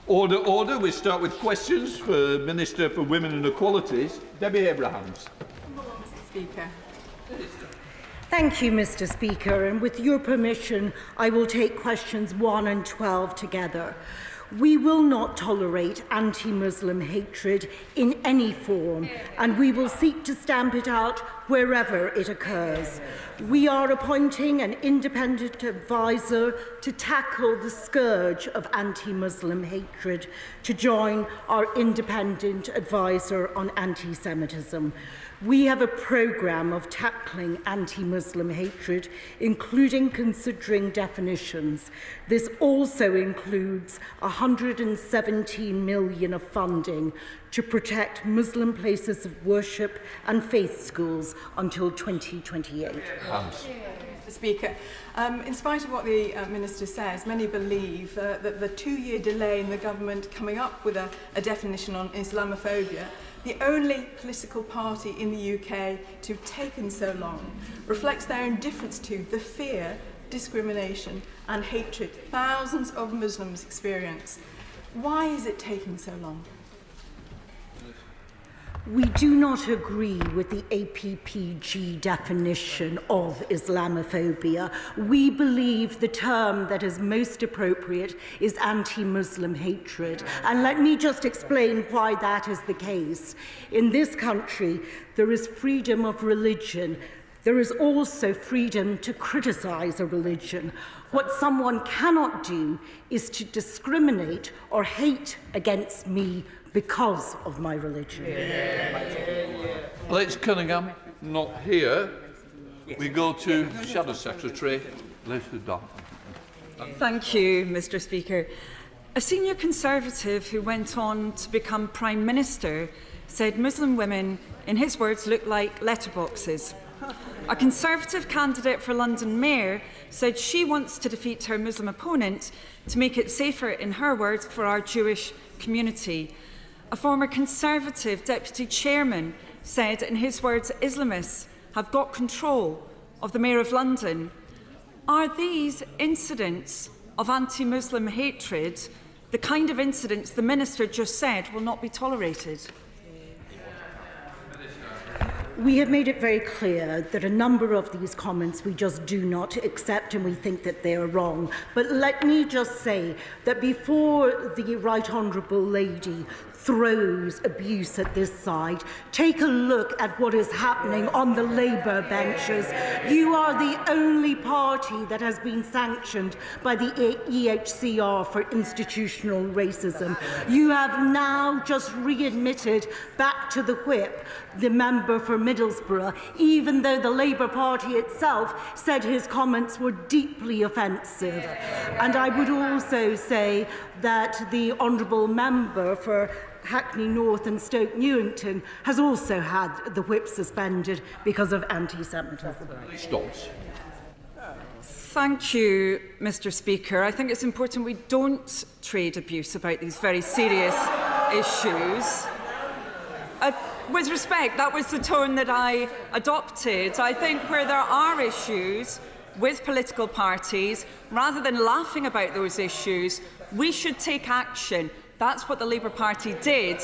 Order, order. We start with questions for Minister for Women and Equalities, Debbie Abrahams. Mr. Speaker. Thank you, Mr. Speaker, and with your permission, I will take questions 1 and 12 together. We will not tolerate anti-Muslim hatred in any form, and we will seek to stamp it out wherever it occurs. We are appointing an independent advisor to tackle the scourge of anti-Muslim hatred to join our independent advisor on anti-Semitism. We have a programme of tackling anti-Muslim hatred, including considering definitions. This also includes 117 million of funding to protect Muslim places of worship and faith schools until 2028. Mr. Speaker, in spite of what the Minister says, many believe that the 2-year delay in the government coming up with a definition on Islamophobia, the only political party in the UK to have taken so long, reflects their indifference to the fear, discrimination and hatred thousands of Muslims experience. Why is it taking so long? We do not agree with the APPG definition of Islamophobia. We believe the term that is most appropriate is anti-Muslim hatred. And let me just explain why that is the case. In this country, there is freedom of religion. There is also freedom to criticize a religion. What someone cannot do is to discriminate or hate against me because of my religion. Liz Cunningham, not here. We go to Shadow Secretary, Liz Dunn. Thank you, Mr. Speaker. A senior Conservative who went on to become Prime Minister said Muslim women, in his words, look like letterboxes. A Conservative candidate for London Mayor said she wants to defeat her Muslim opponent to make it safer, in her words, for our Jewish community. A former Conservative Deputy Chairman said, in his words, Islamists have got control of the Mayor of London. Are these incidents of anti-Muslim hatred the kind of incidents the Minister just said will not be tolerated? We have made it very clear that a number of these comments we just do not accept and we think that they are wrong. But let me just say that before the Right Honourable Lady throws abuse at this side, take a look at what is happening on the Labour benches. You are the only party that has been sanctioned by the EHCR for institutional racism. You have now just readmitted back to the whip the member for Middlesbrough, even though the Labour Party itself said his comments were deeply offensive. And I would also say that the honourable member for Hackney North and Stoke Newington has also had the whip suspended because of anti-Semitism. Stops. Thank you, Mr. Speaker. I think it's important we don't trade abuse about these very serious issues. With respect, that was the tone that I adopted. I think where there are issues with political parties, rather than laughing about those issues, we should take action. That's what the Labour Party did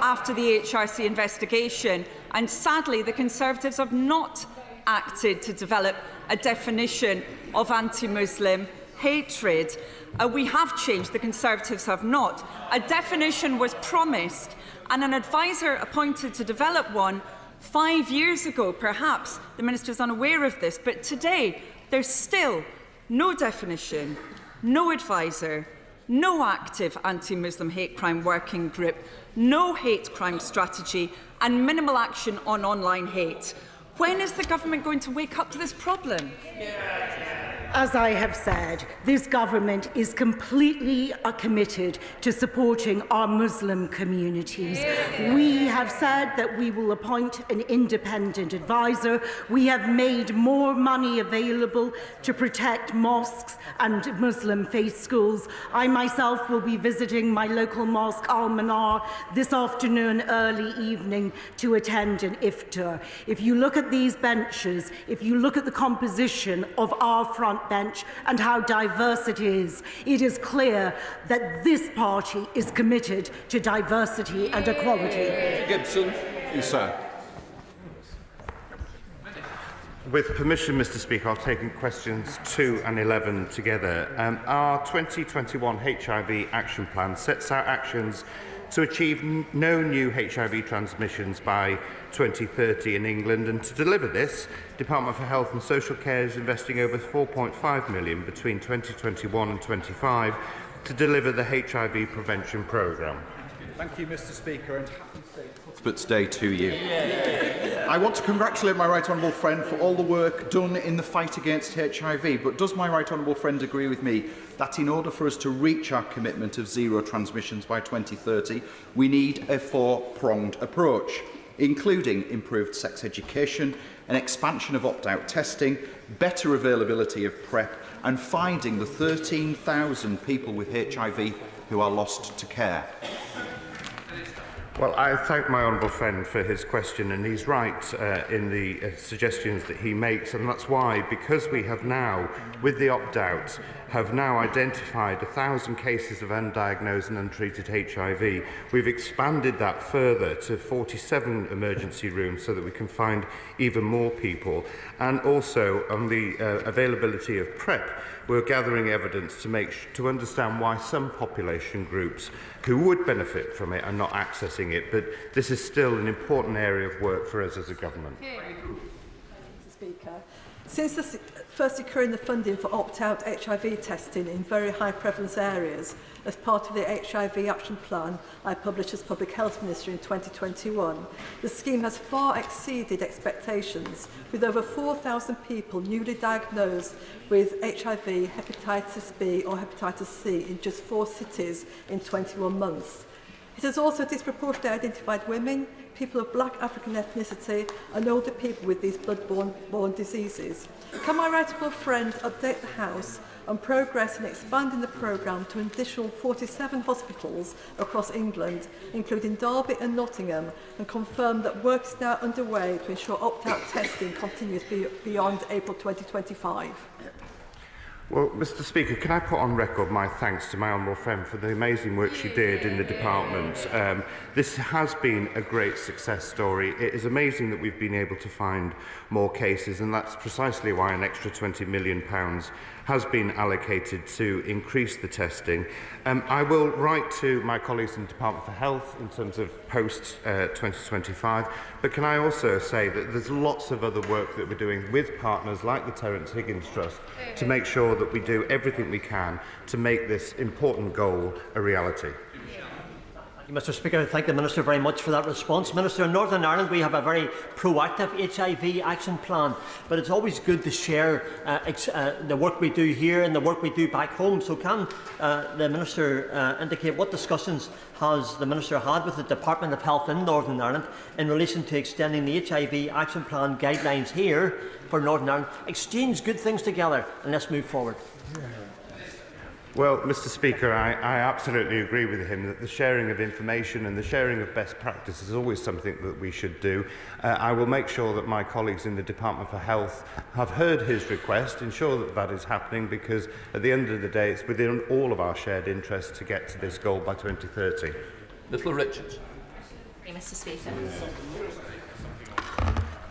after the HRC investigation. And sadly, the Conservatives have not acted to develop a definition of anti-Muslim hatred. We have changed, the Conservatives have not. A definition was promised and an advisor appointed to develop one 5 years ago. Perhaps the Minister is unaware of this, but today there's still no definition, no advisor, no active anti-Muslim hate crime working group, no hate crime strategy and minimal action on online hate. When is the government going to wake up to this problem? As I have said, this government is completely committed to supporting our Muslim communities. We have said that we will appoint an independent advisor. We have made more money available to protect mosques and Muslim faith schools. I myself will be visiting my local mosque, Al-Manar, this afternoon, early evening, to attend an iftar. If you look at these benches, if you look at the composition of our front front bench and how diverse it is, it is clear that this party is committed to diversity and equality. Gibson. Yes, sir. With permission, Mr. Speaker, I'll take questions 2 and 11 together. Our 2021 HIV Action Plan sets out actions to achieve no new HIV transmissions by 2030 in England, and to deliver this, Department for Health and Social Care is investing over £4.5 million between 2021 and 25 to deliver the HIV prevention programme. Thank you, Mr. Speaker, and But stay to you. I want to congratulate my right honourable friend for all the work done in the fight against HIV, but does my right honourable friend agree with me that in order for us to reach our commitment of zero transmissions by 2030, we need a four-pronged approach, including improved sex education, an expansion of opt-out testing, better availability of PrEP, and finding the 13,000 people with HIV who are lost to care? Well, I thank my honourable friend for his question, and he's right in the suggestions that he makes, and that's why, because we have now, with the opt-out, have now identified 1,000 cases of undiagnosed and untreated HIV, we've expanded that further to 47 emergency rooms so that we can find even more people. And also, on the availability of PrEP, we're gathering evidence to understand why some population groups who would benefit from it are not accessing it, but this is still an important area of work for us as a government. Mr. Speaker, since the first securing the funding for opt-out HIV testing in very high prevalence areas as part of the HIV Action Plan I published as Public Health Minister in 2021, the scheme has far exceeded expectations, with over 4,000 people newly diagnosed with HIV, hepatitis B or hepatitis C in just 4 cities in 21 months. It has also disproportionately identified women, people of black African ethnicity and older people with these blood-borne diseases. Can my right honourable friend update the House on progress in expanding the programme to an additional 47 hospitals across England, including Derby and Nottingham, and confirm that work is now underway to ensure opt-out testing continues beyond April 2025? Well, Mr. Speaker, can I put on record my thanks to my honourable friend for the amazing work she did in the department. This has been a great success story. It is amazing that we've been able to find more cases, and that's precisely why an extra £20 million has been allocated to increase the testing. I will write to my colleagues in the Department for Health in terms of post-2025, but can I also say that there's lots of other work that we're doing with partners like the Terence Higgins Trust to make sure that we do everything we can to make this important goal a reality. Mr. Speaker, I thank the Minister very much for that response. Minister, in Northern Ireland we have a very proactive HIV action plan, but it's always good to share the work we do here and the work we do back home. So can the Minister indicate what discussions has the Minister had with the Department of Health in Northern Ireland in relation to extending the HIV action plan guidelines here for Northern Ireland? Exchange good things together and let's move forward. Well, Mr. Speaker, I absolutely agree with him that the sharing of information and the sharing of best practice is always something that we should do. I will make sure that my colleagues in the Department for Health have heard his request, ensure that that is happening, because at the end of the day it's within all of our shared interests to get to this goal by 2030. Little Richards. Mr. Speaker.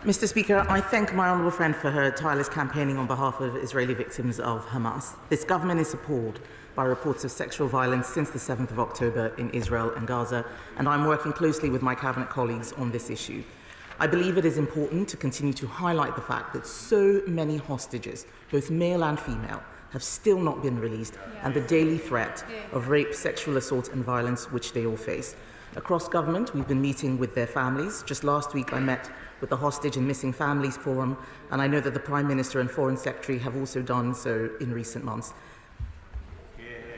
Mr. Speaker, I thank my honourable friend for her tireless campaigning on behalf of Israeli victims of Hamas. This government is appalled by reports of sexual violence since the 7th of October in Israel and Gaza, and I'm working closely with my Cabinet colleagues on this issue. I believe it is important to continue to highlight the fact that so many hostages, both male and female, have still not been released, and the daily threat of rape, sexual assault and violence which they all face. Across government, we've been meeting with their families. Just last week, I met with the Hostage and Missing Families Forum, and I know that the Prime Minister and Foreign Secretary have also done so in recent months.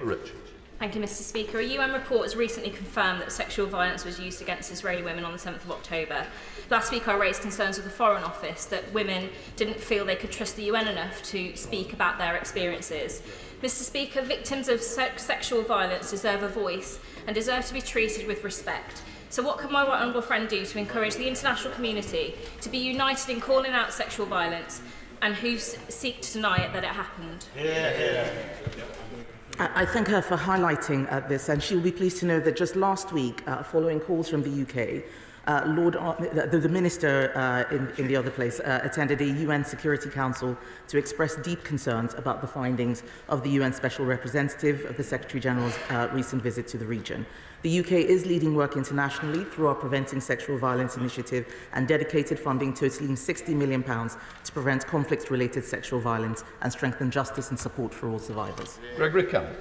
Rich. Thank you, Mr. Speaker. A UN report has recently confirmed that sexual violence was used against Israeli women on the 7th of October. Last week I raised concerns with the Foreign Office that women didn't feel they could trust the UN enough to speak about their experiences. Mr. Speaker, victims of sexual violence deserve a voice and deserve to be treated with respect. So what can my right honourable friend do to encourage the international community to be united in calling out sexual violence and who seek to deny it that it happened? I thank her for highlighting this, and she will be pleased to know that just last week, following calls from the UK, the Minister in the other place attended a UN Security Council to express deep concerns about the findings of the UN Special Representative of the Secretary General's recent visit to the region. The UK is leading work internationally through our Preventing Sexual Violence initiative and dedicated funding totaling £60 million to prevent conflict-related sexual violence and strengthen justice and support for all survivors. Gregory Campbell.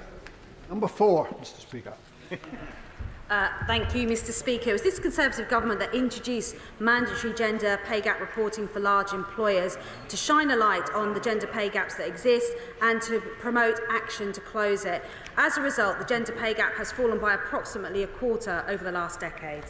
Number 4, Mr. Speaker. Thank you, Mr. Speaker. It was this Conservative government that introduced mandatory gender pay gap reporting for large employers to shine a light on the gender pay gaps that exist and to promote action to close it. As a result, the gender pay gap has fallen by approximately a quarter over the last decade.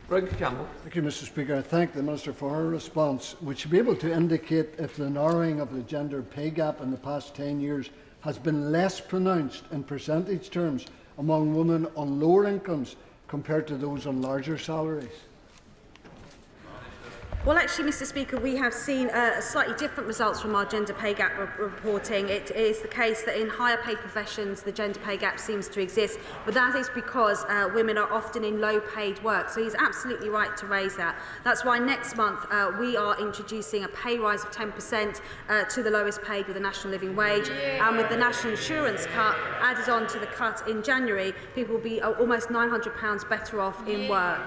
Gregory Campbell. Thank you, Mr. Speaker. I thank the Minister for her response, which will be able to indicate if the narrowing of the gender pay gap in the past 10 years has been less pronounced in percentage terms among women on lower incomes compared to those on larger salaries. Well, actually, Mr. Speaker, we have seen slightly different results from our gender pay gap reporting. It is the case that in higher paid professions, the gender pay gap seems to exist, but that is because women are often in low paid work. So he's absolutely right to raise that. That's why next month we are introducing a pay rise of 10% to the lowest paid with the national living wage. And with the national insurance cut added on to the cut in January, people will be almost £900 better off in work.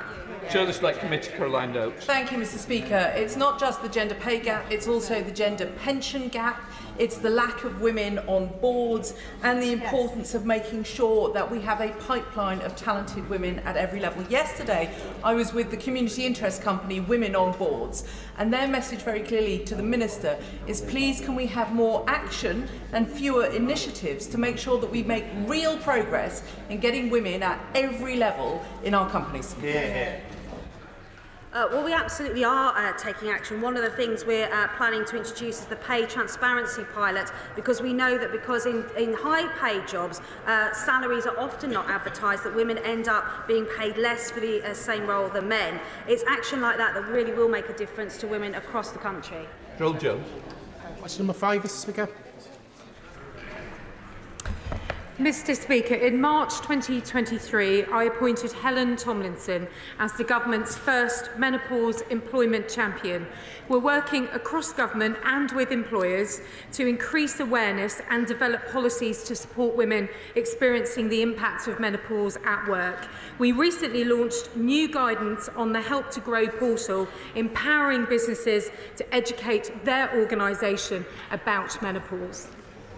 Chair of the Select Committee, Caroline Oates. Thank you, Mr. Speaker. It's not just the gender pay gap, it's also the gender pension gap, it's the lack of women on boards and the importance of making sure that we have a pipeline of talented women at every level. Yesterday, I was with the community interest company Women on Boards, and their message very clearly to the Minister is please can we have more action and fewer initiatives to make sure that we make real progress in getting women at every level in our companies. Well, we absolutely are taking action. One of the things we're planning to introduce is the pay transparency pilot, because we know that because in high-paid jobs, salaries are often not advertised, that women end up being paid less for the same role than men. It's action like that that really will make a difference to women across the country. Joel Jones. Question number 5, Mr. Speaker. Mr. Speaker, in March 2023, I appointed Helen Tomlinson as the government's first menopause employment champion. We're working across government and with employers to increase awareness and develop policies to support women experiencing the impacts of menopause at work. We recently launched new guidance on the Help to Grow portal, empowering businesses to educate their organisation about menopause.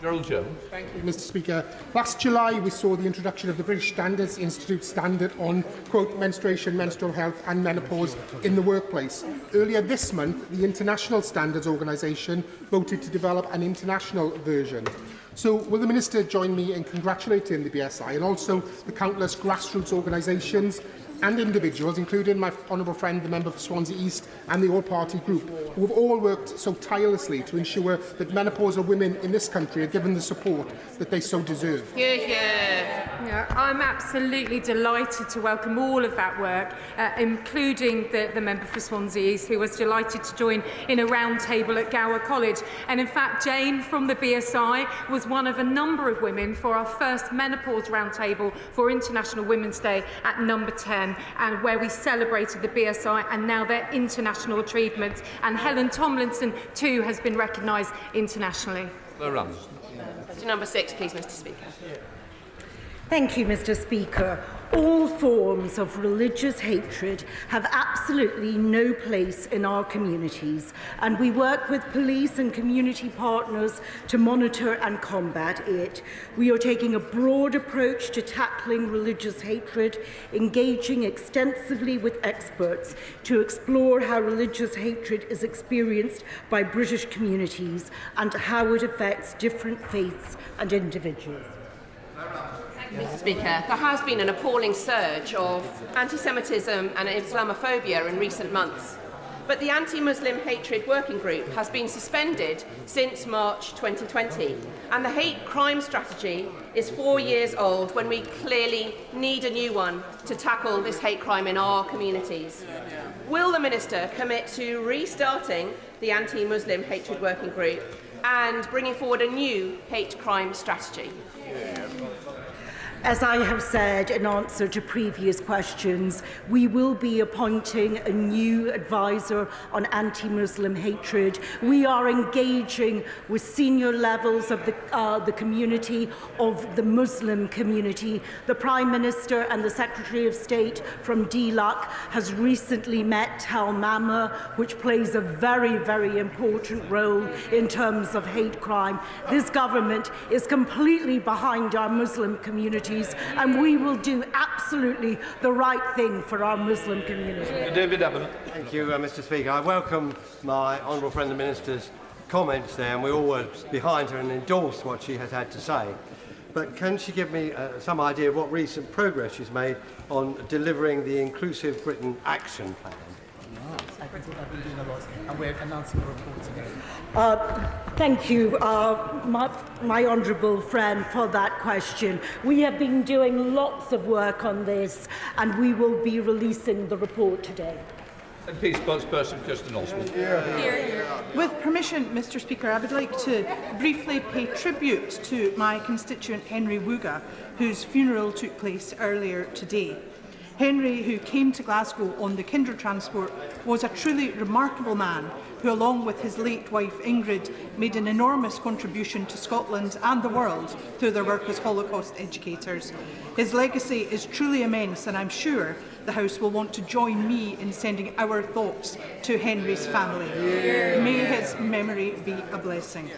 Gerald Jones. Thank you, Mr. Speaker. Last July, we saw the introduction of the British Standards Institute standard on, quote, menstruation, menstrual health and menopause in the workplace. Earlier this month, the International Standards Organisation voted to develop an international version. So will the Minister join me in congratulating the BSI and also the countless grassroots organisations and individuals, including my honourable friend, the member for Swansea East, and the all-party group, who have all worked so tirelessly to ensure that menopausal women in this country are given the support that they so deserve. Yeah, I'm absolutely delighted to welcome all of that work, including the member for Swansea East, who was delighted to join in a round table at Gower College. And in fact, Jane from the BSI was one of a number of women for our first menopause round table for International Women's Day at number 10. And where we celebrated the BSI and now their international achievements. And Helen Tomlinson, too, has been recognised internationally. Question number 6, please, Mr. Speaker. Thank you, Mr. Speaker. All forms of religious hatred have absolutely no place in our communities, and we work with police and community partners to monitor and combat it. We are taking a broad approach to tackling religious hatred, engaging extensively with experts to explore how religious hatred is experienced by British communities and how it affects different faiths and individuals. Mr. Speaker, there has been an appalling surge of anti-Semitism and Islamophobia in recent months. but the Anti-Muslim Hatred Working Group has been suspended since March 2020, and the hate crime strategy is 4 years old when we clearly need a new one to tackle this hate crime in our communities. Will the Minister commit to restarting the Anti-Muslim Hatred Working Group and bringing forward a new hate crime strategy? As I have said in answer to previous questions, we will be appointing a new advisor on anti-Muslim hatred. We are engaging with senior levels of the community, of the Muslim community. The Prime Minister and the Secretary of State from DLUC has recently met Tel Mama, which plays a very, very important role in terms of hate crime. This government is completely behind our Muslim communities, and we will do absolutely the right thing for our Muslim community. David Abbott. Thank you, Mr. Speaker. I welcome my honourable friend the Minister's comments there, and we all were behind her and endorsed what she has had to say. But can she give me some idea of what recent progress she's made on delivering the Inclusive Britain Action Plan? And we're announcing a report today. Thank you, my honourable friend, for that question. We have been doing lots of work on this, and we will be releasing the report today. MP spokesperson Kirsten Oswald. With permission, Mr. Speaker, I would like to briefly pay tribute to my constituent Henry Wooga, whose funeral took place earlier today. Henry, who came to Glasgow on the Kinder Transport, was a truly remarkable man who, along with his late wife Ingrid, made an enormous contribution to Scotland and the world through their work as Holocaust educators. His legacy is truly immense, and I'm sure the House will want to join me in sending our thoughts to Henry's family. May his memory be a blessing.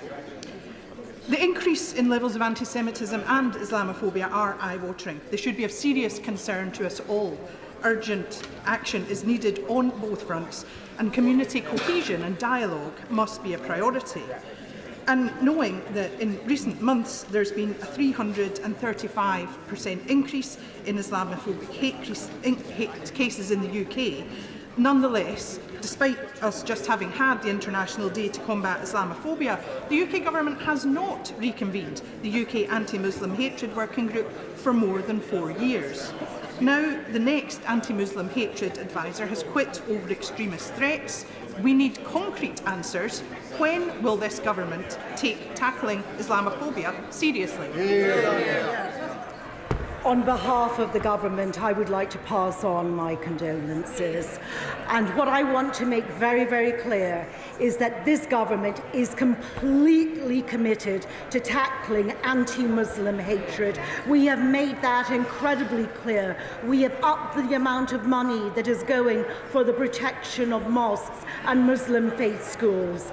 The increase in levels of anti-Semitism and Islamophobia are eye-watering. They should be of serious concern to us all. Urgent action is needed on both fronts, and community cohesion and dialogue must be a priority. And knowing that in recent months there's been a 335% increase in Islamophobic hate cases in the UK, nonetheless, despite us just having had the International Day to Combat Islamophobia, the UK Government has not reconvened the UK Anti-Muslim Hatred Working Group for more than 4 years. Now, the next anti-Muslim hatred advisor has quit over extremist threats. We need concrete answers. When will this government take tackling Islamophobia seriously? On behalf of the government, I would like to pass on my condolences. And what I want to make very, very clear is that this government is completely committed to tackling anti-Muslim hatred. We have made that incredibly clear. We have upped the amount of money that is going for the protection of mosques and Muslim faith schools.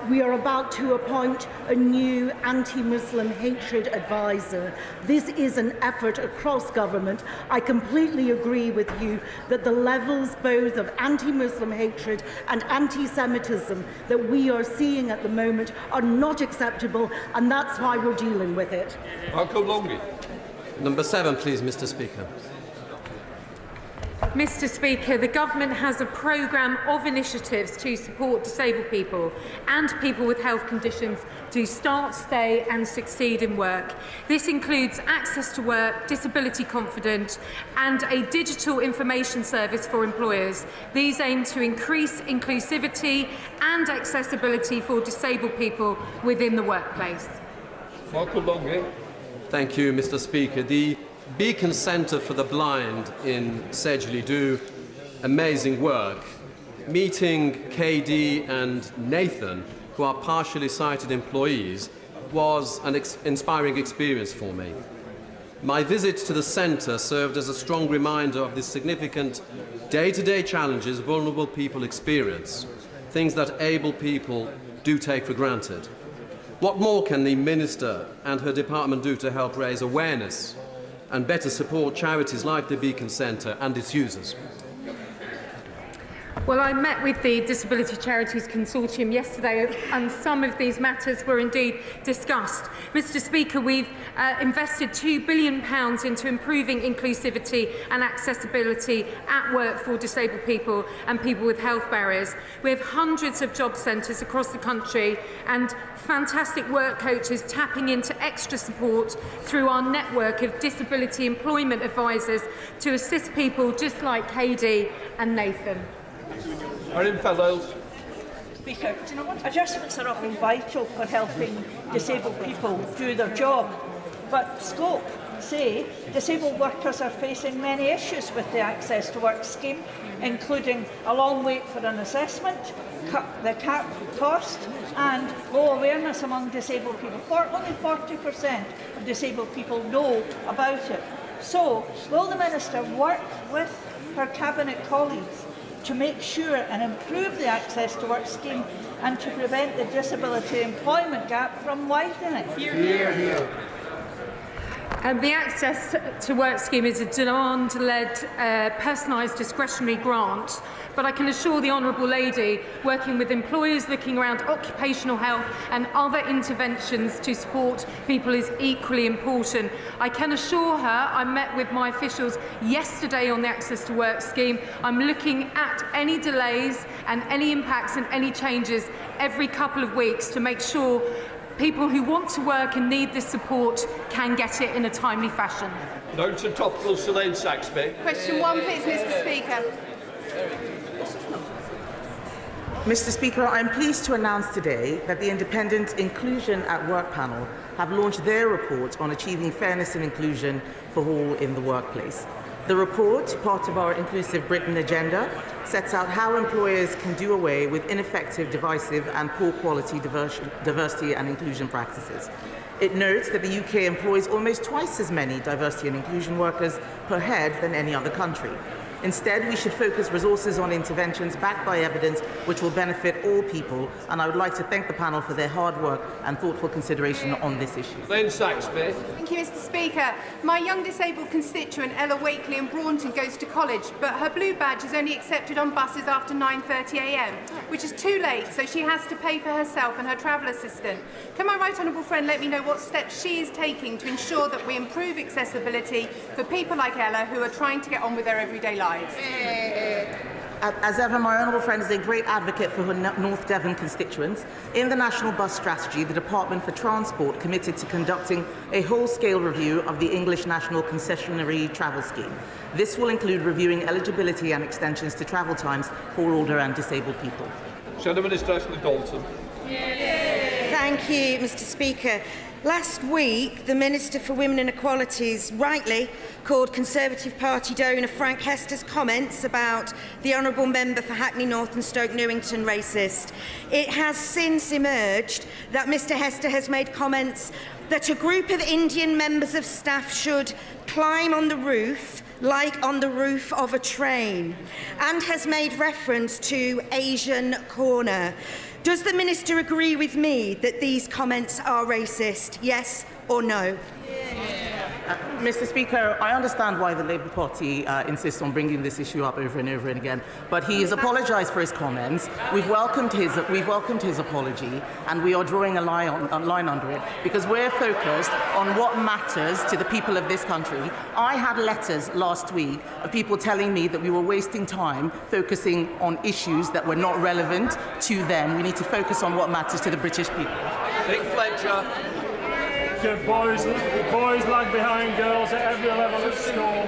We are about to appoint a new anti-Muslim hatred advisor. This is an effort across government. I completely agree with you that the levels both of anti-Muslim hatred and anti-Semitism that we are seeing at the moment are not acceptable, and that's why we're dealing with it. Malcolm Longley. Number 7, please, Mr. Speaker. Mr. Speaker, the government has a programme of initiatives to support disabled people and people with health conditions to start, stay and succeed in work. This includes access to work, disability confident and a digital information service for employers. These aim to increase inclusivity and accessibility for disabled people within the workplace. Malcolm Longley. Thank you, Mr. Speaker. The Beacon Centre for the Blind in Sedgley do amazing work. Meeting KD and Nathan, who are partially sighted employees, was an inspiring experience for me. My visit to the centre served as a strong reminder of the significant day-to-day challenges vulnerable people experience, things that able people do take for granted. What more can the Minister and her department do to help raise awareness and better support charities like the Beacon Centre and its users? Well, I met with the Disability Charities Consortium yesterday and some of these matters were indeed discussed. Mr Speaker, we've invested £2 billion into improving inclusivity and accessibility at work for disabled people and people with health barriers. We have hundreds of job centres across the country and fantastic work coaches tapping into extra support through our network of disability employment advisors to assist people just like Katie and Nathan. Speaker, adjustments are often vital for helping disabled people do their job, but Scope say disabled workers are facing many issues with the Access to Work scheme, including a long wait for an assessment, the cap cost and low awareness among disabled people. Only 40% of disabled people know about it. So, will the Minister work with her Cabinet colleagues to make sure and improve the Access to Work scheme and to prevent the disability employment gap from widening? The Access to Work scheme is a demand-led, personalised discretionary grant, but I can assure the Honourable Lady, working with employers looking around occupational health and other interventions to support people is equally important. I can assure her I met with my officials yesterday on the Access to Work scheme. I'm looking at any delays and any impacts and any changes every couple of weeks to make sure people who want to work and need this support can get it in a timely fashion. Now to topical, Elaine Saxby. Question 1, please, Mr Speaker. Mr Speaker, I am pleased to announce today that the Independent Inclusion at Work panel have launched their report on achieving fairness and inclusion for all in the workplace. The report, part of our Inclusive Britain agenda, sets out how employers can do away with ineffective, divisive and poor quality diversity and inclusion practices. It notes that the UK employs almost twice as many diversity and inclusion workers per head than any other country. Instead, we should focus resources on interventions backed by evidence which will benefit all people, and I would like to thank the panel for their hard work and thoughtful consideration on this issue. Elaine Saxby. Thank you, Mr Speaker. My young disabled constituent, Ella Wakely in Braunton, goes to college, but her blue badge is only accepted on buses after 9:30 a.m, which is too late, so she has to pay for herself and her travel assistant. Can my right honourable friend let me know what steps she is taking to ensure that we improve accessibility for people like Ella who are trying to get on with their everyday lives? As ever, my honourable friend is a great advocate for her North Devon constituents. In the National Bus Strategy, the Department for Transport committed to conducting a whole-scale review of the English National Concessionary Travel Scheme. This will include reviewing eligibility and extensions to travel times for older and disabled people. Shadow Minister Ashley Dalton. Thank you, Mr Speaker. Last week, the Minister for Women and Equalities rightly called Conservative Party donor Frank Hester's comments about the Honourable Member for Hackney North and Stoke Newington racist. It has since emerged that Mr Hester has made comments that a group of Indian members of staff should climb on the roof like on the roof of a train, and has made reference to Asian Corner. Does the Minister agree with me that these comments are racist, yes or no? Mr Speaker, I understand why the Labour Party insists on bringing this issue up over and over and again, but he has apologised for his comments. We've welcomed his apology, and we are drawing a line under it because we're focused on what matters to the people of this country. I had letters last week of people telling me that we were wasting time focusing on issues that were not relevant to them. We need to focus on what matters to the British people. Nick Fletcher. Boys lag behind girls at every level of school,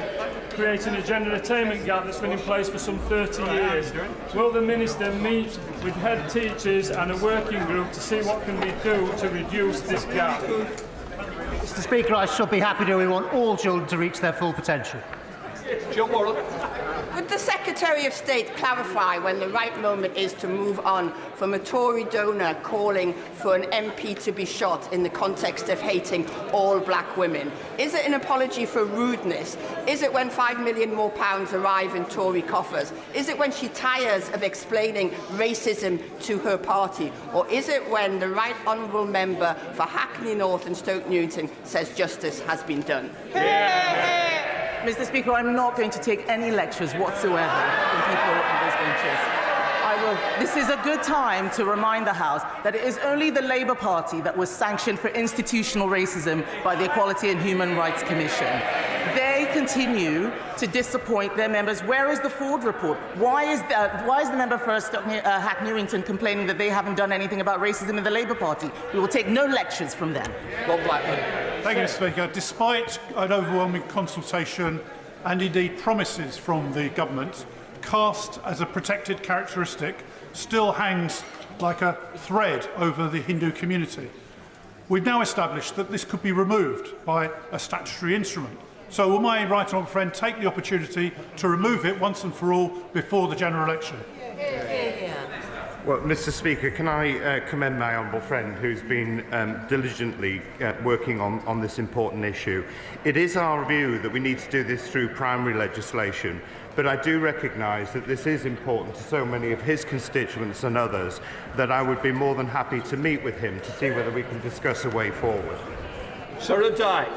creating a gender attainment gap that's been in place for some 30 years. Will the Minister meet with head teachers and a working group to see what can be done to reduce this gap? Mr Speaker, I shall be happy to. We want all children to reach their full potential. John Warren. Would the Secretary of State clarify when the right moment is to move on from a Tory donor calling for an MP to be shot in the context of hating all black women? Is it an apology for rudeness? Is it when £5 million more arrive in Tory coffers? Is it when she tires of explaining racism to her party? Or is it when the right honourable member for Hackney North and Stoke Newington says justice has been done? Mr Speaker, I'm not going to take any lectures whatsoever from people on those benches. This is a good time to remind the House that it is only the Labour Party that was sanctioned for institutional racism by the Equality and Human Rights Commission. They continue to disappoint their members. Where is the Ford report? Why is the member for Hack Newington complaining that they haven't done anything about racism in the Labour Party? We will take no lectures from them. Rob Blackman. Thank you, Mr. Speaker. Despite an overwhelming consultation and indeed promises from the government, caste as a protected characteristic still hangs like a thread over the Hindu community. We've now established that this could be removed by a statutory instrument. So will my right honourable friend take the opportunity to remove it once and for all before the general election? Well, Mr. Speaker, can I commend my honourable friend who's been diligently working on this important issue. It is our view that we need to do this through primary legislation, but I do recognise that this is important to so many of his constituents and others that I would be more than happy to meet with him to see whether we can discuss a way forward. Sarah Dyke.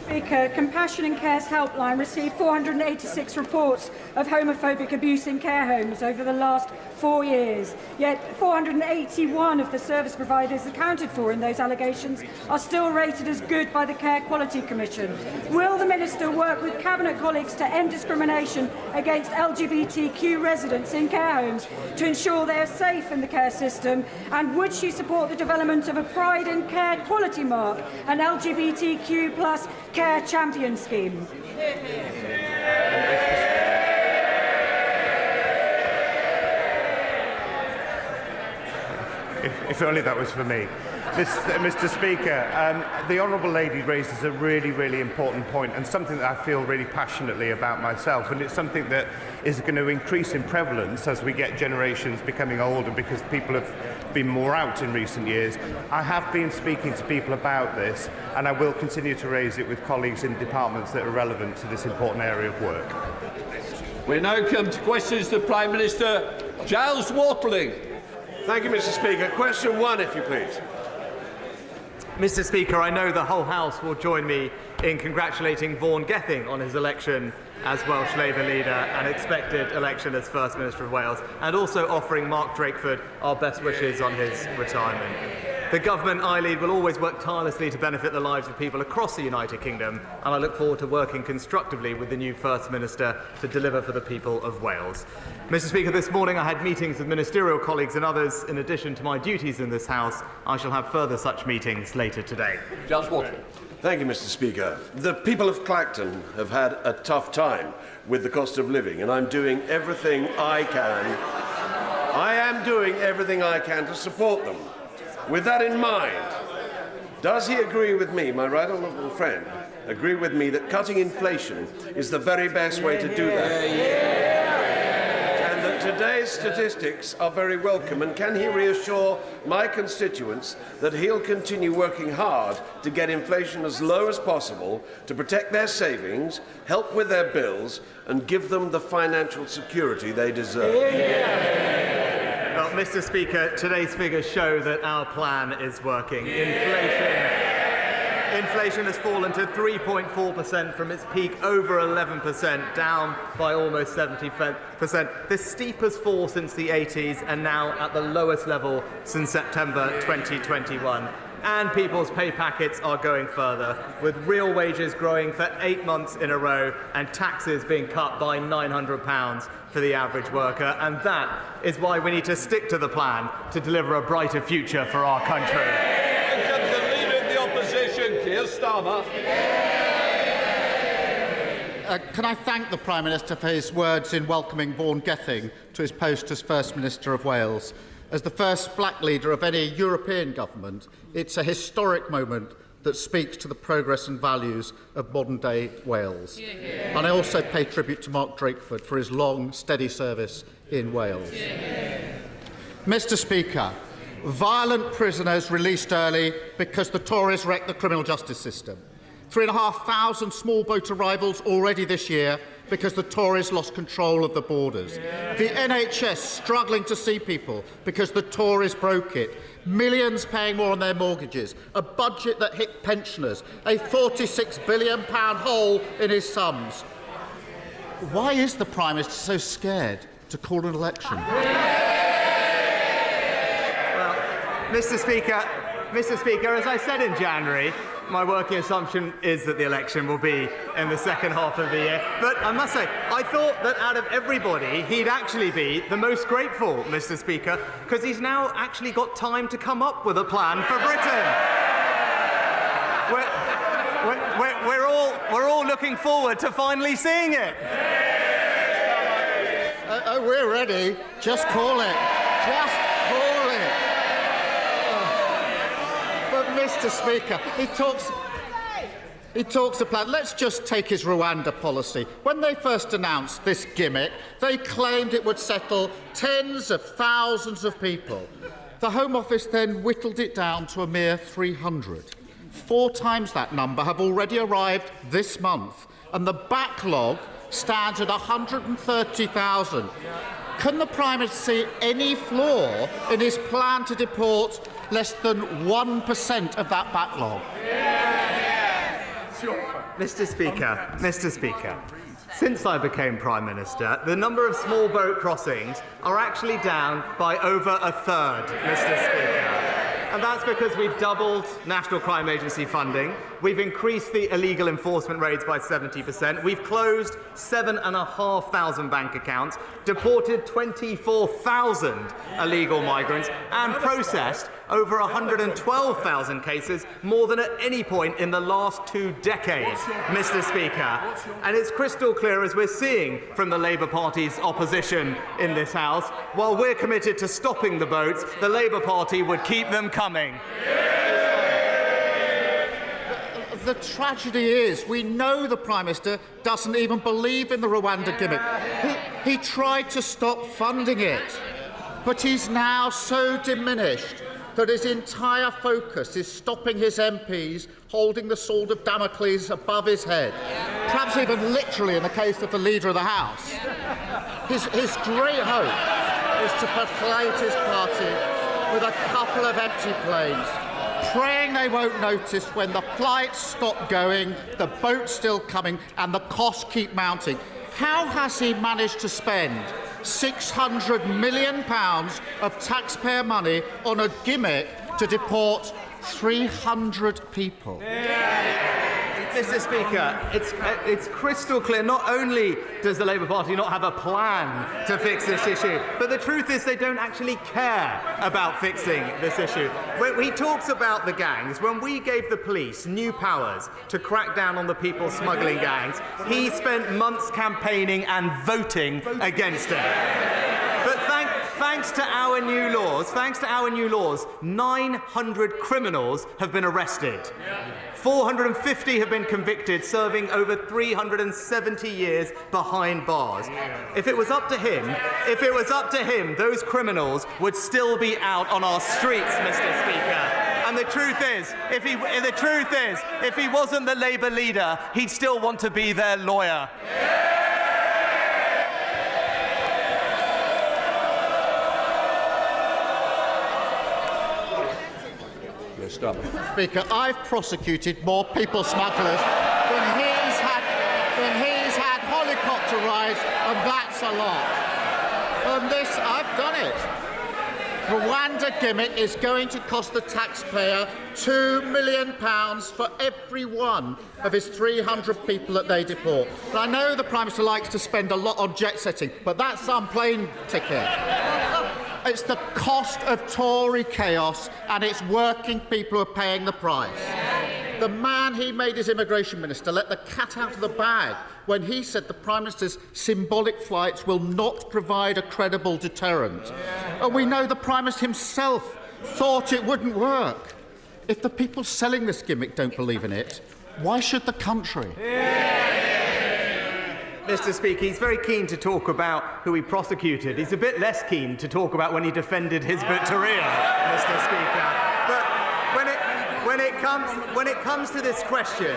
Speaker, Compassion in Care's helpline received 486 reports of homophobic abuse in care homes over the last 4 years. Yet 481 of the service providers accounted for in those allegations are still rated as good by the Care Quality Commission. Will the Minister work with Cabinet colleagues to end discrimination against LGBTQ residents in care homes to ensure they are safe in the care system? And would she support the development of a Pride in Care Quality Mark, an LGBTQ plus care champion scheme? If only that was for me. Mr. Speaker, the Honourable Lady raises a really important point and something that I feel really passionately about myself, and it's something that is going to increase in prevalence as we get generations becoming older because people have been more out in recent years. I have been speaking to people about this and I will continue to raise it with colleagues in departments that are relevant to this important area of work. We now come to questions to the Prime Minister. Giles Watling. Thank you, Mr. Speaker. Question 1, if you please. Mr. Speaker, I know the whole House will join me in congratulating Vaughan Gething on his election as Welsh Labour leader and expected election as First Minister of Wales, and also offering Mark Drakeford our best wishes on his retirement. The government I lead will always work tirelessly to benefit the lives of people across the United Kingdom, and I look forward to working constructively with the new First Minister to deliver for the people of Wales. Mr. Speaker, this morning I had meetings with ministerial colleagues and others in addition to my duties in this House. I shall have further such meetings later today. Giles Watling. Thank you, Mr. Speaker. The people of Clacton have had a tough time with the cost of living, and I'm doing everything I can. I am doing everything I can to support them. With that in mind, does he agree with me, my right honourable friend, agree with me that cutting inflation is the very best way to do that? And that today's statistics are very welcome, and can he reassure my constituents that he'll continue working hard to get inflation as low as possible, to protect their savings, help with their bills, and give them the financial security they deserve? Well, Mr. Speaker, today's figures show that our plan is working. Inflation has fallen to 3.4% from its peak over 11%, down by almost 70%. The steepest fall since the 80s and now at the lowest level since September 2021. And people's pay packets are going further, with real wages growing for 8 months in a row and taxes being cut by £900 for the average worker. And that is why we need to stick to the plan to deliver a brighter future for our country. Here comes the Leader of the Opposition, Keir Starmer. Can I thank the Prime Minister for his words in welcoming Vaughan Gething to his post as First Minister of Wales. As the first black leader of any European government, it's a historic moment that speaks to the progress and values of modern-day Wales. And I also pay tribute to Mark Drakeford for his long, steady service in Wales. Mr. Speaker, violent prisoners released early because the Tories wrecked the criminal justice system. 3,500 small boat arrivals already this year because the Tories lost control of the borders. The NHS struggling to see people because the Tories broke it. Millions paying more on their mortgages. A budget that hit pensioners. A £46 billion hole in his sums. Why is the Prime Minister so scared to call an election? Mr. Speaker, as I said in January, my working assumption is that the election will be in the second half of the year. But I must say, I thought that out of everybody, he'd actually be the most grateful, Mr. Speaker, because he's now actually got time to come up with a plan for Britain. We're all looking forward to finally seeing it. We're ready. Just call it. Just call it. But, Mr. Speaker, he talks a plan. Let's just take his Rwanda policy. When they first announced this gimmick, they claimed it would settle tens of thousands of people. The Home Office then whittled it down to a mere 300. 4 times that number have already arrived this month, and the backlog stands at 130,000. Can the Prime Minister see any flaw in his plan to deport less than 1% of that backlog? Mr. Speaker, since I became Prime Minister, the number of small boat crossings are actually down by over a third, Mr. Speaker. And that's because we've doubled National Crime Agency funding, we've increased the illegal enforcement rates by 70%, we've closed 7,500 bank accounts, deported 24,000 illegal migrants, and processed over 112,000 cases, more than at any point in the last 2 decades, Mr. Speaker. And it's crystal clear, as we're seeing from the Labour Party's opposition in this House, while we're committed to stopping the boats, the Labour Party would keep them coming. The tragedy is, we know the Prime Minister doesn't even believe in the Rwanda gimmick. He tried to stop funding it, but he's now so diminished that his entire focus is stopping his MPs holding the sword of Damocles above his head, perhaps even literally in the case of the Leader of the House. His great hope is to percolate his party with a couple of empty planes, praying they won't notice when the flights stop going, the boat's still coming, and the costs keep mounting. How has he managed to spend £600 million of taxpayer money on a gimmick to deport 300 people? Mr. Speaker, it's crystal clear. Not only does the Labour Party not have a plan to fix this issue, but the truth is they don't actually care about fixing this issue. When he talks about the gangs, when we gave the police new powers to crack down on the people smuggling gangs, he spent months campaigning and voting against it. But thanks to our new laws, 900 criminals have been arrested. 450 have been convicted, serving over 370 years behind bars. If it was up to him, those criminals would still be out on our streets, Mr. Speaker. And the truth is, if he wasn't the Labour leader, he'd still want to be their lawyer. Speaker, I've prosecuted more people smugglers than he's had helicopter rides, and that's a lot. On this, I've done it. Rwanda gimmick is going to cost the taxpayer £2 million for every one of his 300 people that they deport. But I know the Prime Minister likes to spend a lot on jet setting, but that's some plane ticket. It's the cost of Tory chaos, and it's working people who are paying the price. The man he made his immigration minister let the cat out of the bag when he said the Prime Minister's symbolic flights will not provide a credible deterrent. And we know the Prime Minister himself thought it wouldn't work. If the people selling this gimmick don't believe in it, why should the country? Mr. Speaker, he's very keen to talk about who he prosecuted. He's a bit less keen to talk about when he defended Hizb ut-Tahrir, Mr. Speaker. But when it comes to this question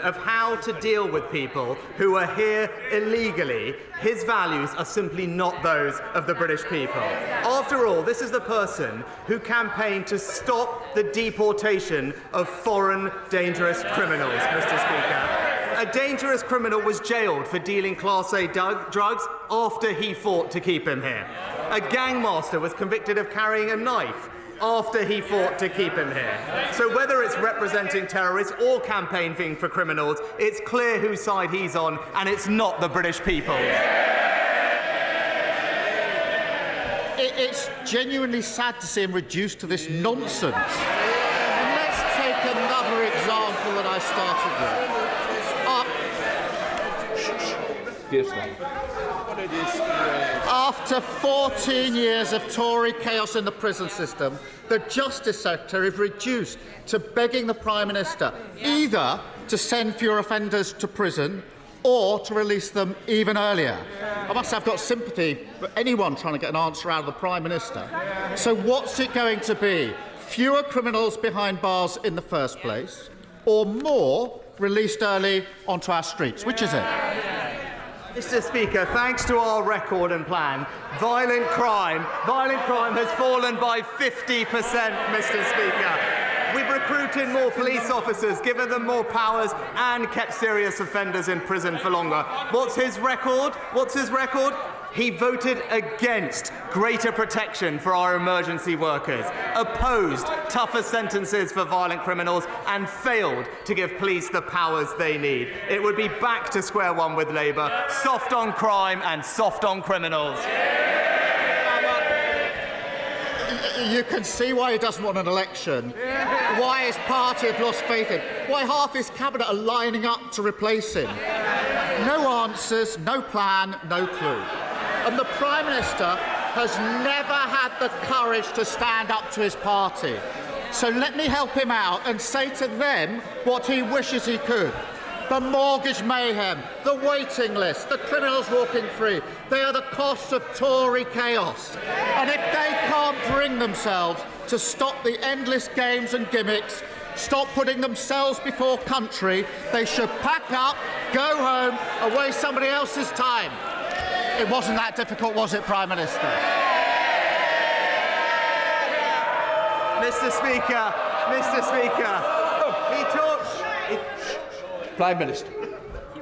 of how to deal with people who are here illegally, his values are simply not those of the British people. After all, this is the person who campaigned to stop the deportation of foreign dangerous criminals, Mr. Speaker. A dangerous criminal was jailed for dealing Class A drugs after he fought to keep him here. A gangmaster was convicted of carrying a knife after he fought to keep him here. So whether it's representing terrorists or campaigning for criminals, it's clear whose side he's on, and it's not the British people. It's genuinely sad to see him reduced to this nonsense. And let's take another example that I started with. After 14 years of Tory chaos in the prison system, the Justice Secretary is reduced to begging the Prime Minister either to send fewer offenders to prison or to release them even earlier. I must have got sympathy for anyone trying to get an answer out of the Prime Minister. So what's it going to be? Fewer criminals behind bars in the first place, or more released early onto our streets? Which is it? Mr. Speaker, thanks to our record and plan, violent crime has fallen by 50%, Mr. Speaker. We've recruited more police officers, given them more powers, and kept serious offenders in prison for longer. What's his record? He voted against greater protection for our emergency workers, opposed tougher sentences for violent criminals, and failed to give police the powers they need. It would be back to square one with Labour, soft on crime and soft on criminals. You can see why he doesn't want an election, why his party have lost faith in, why half his cabinet are lining up to replace him. No answers, no plan, no clue. And the Prime Minister has never had the courage to stand up to his party. So let me help him out and say to them what he wishes he could. The mortgage mayhem, the waiting list, the criminals walking free, they are the costs of Tory chaos. And if they can't bring themselves to stop the endless games and gimmicks, stop putting themselves before country, they should pack up, go home, and waste somebody else's time. It wasn't that difficult, was it, Prime Minister? Mr. Speaker, he talks... Prime Minister.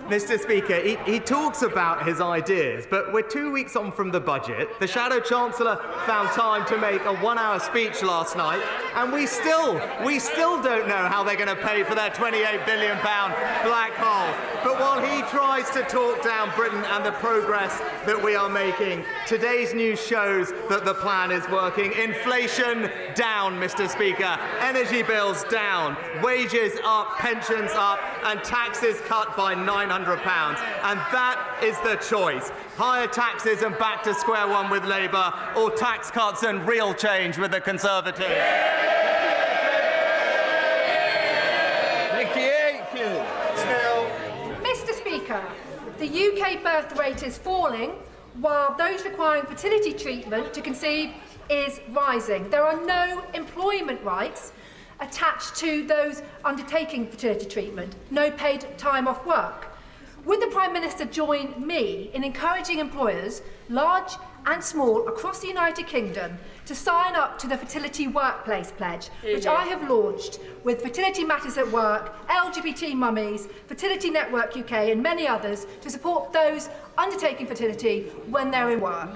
Mr. Speaker, he talks about his ideas, but we're 2 weeks on from the budget. The Shadow Chancellor found time to make a one-hour speech last night, and we still don't know how they're going to pay for their £28 billion black hole. But while he tries to talk down Britain and the progress that we are making, today's news shows that the plan is working. Inflation down, Mr. Speaker. Energy bills down. Wages up, pensions up, and taxes cut by £900. And that is the choice. Higher taxes and back to square one with Labour, or tax cuts and real change with the Conservatives. Mr. Speaker, the UK birth rate is falling, while those requiring fertility treatment to conceive is rising. There are no employment rights attached to those undertaking fertility treatment, no paid time off work. Would the Prime Minister join me in encouraging employers, large and small, across the United Kingdom to sign up to the Fertility Workplace Pledge, which I have launched with Fertility Matters at Work, LGBT Mummies, Fertility Network UK and many others to support those undertaking fertility when they're in work?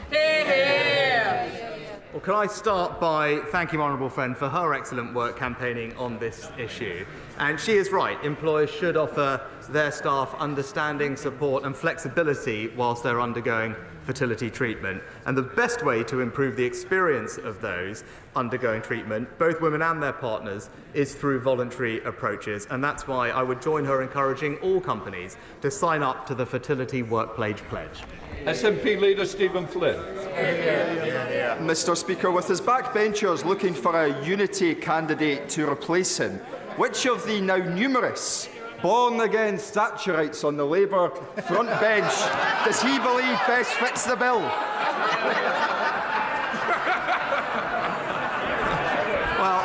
Well, can I start by thanking my honourable friend for her excellent work campaigning on this issue. And she is right, employers should offer their staff understanding, support and flexibility whilst they're undergoing fertility treatment. And the best way to improve the experience of those undergoing treatment, both women and their partners, is through voluntary approaches. And that's why I would join her encouraging all companies to sign up to the Fertility Workplace Pledge. SNP Leader Stephen Flynn. Mr. Speaker, with his backbenchers looking for a unity candidate to replace him, which of the now numerous born-again Thatcherites on the Labour front bench does he believe best fits the bill? Well,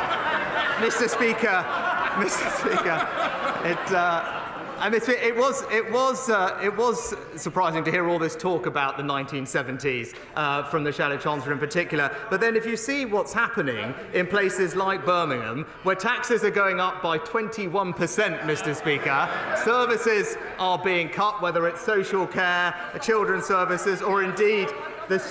Mr. Speaker, And it was surprising to hear all this talk about the 1970s from the Shadow Chancellor in particular. But then if you see what's happening in places like Birmingham, where taxes are going up by 21%, Mr. Speaker, services are being cut, whether it's social care, children's services, or indeed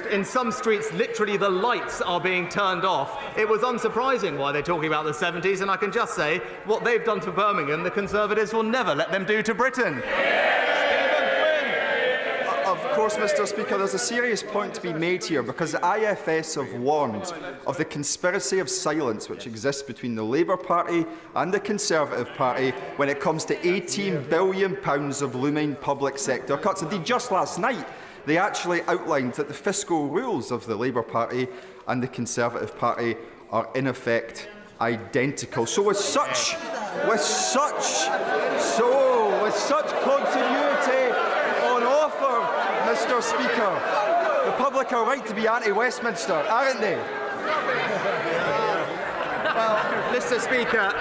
in some streets, literally the lights are being turned off. It was unsurprising why they're talking about the 70s, and I can just say what they've done to Birmingham, the Conservatives will never let them do to Britain. Of course, Mr. Speaker, there's a serious point to be made here, because the IFS have warned of the conspiracy of silence which exists between the Labour Party and the Conservative Party when it comes to £18 billion of looming public sector cuts. Indeed, just last night, they actually outlined that the fiscal rules of the Labour Party and the Conservative Party are in effect identical. So with such continuity on offer, Mr. Speaker, the public are right to be anti-Westminster, aren't they? Well, Mr. Speaker,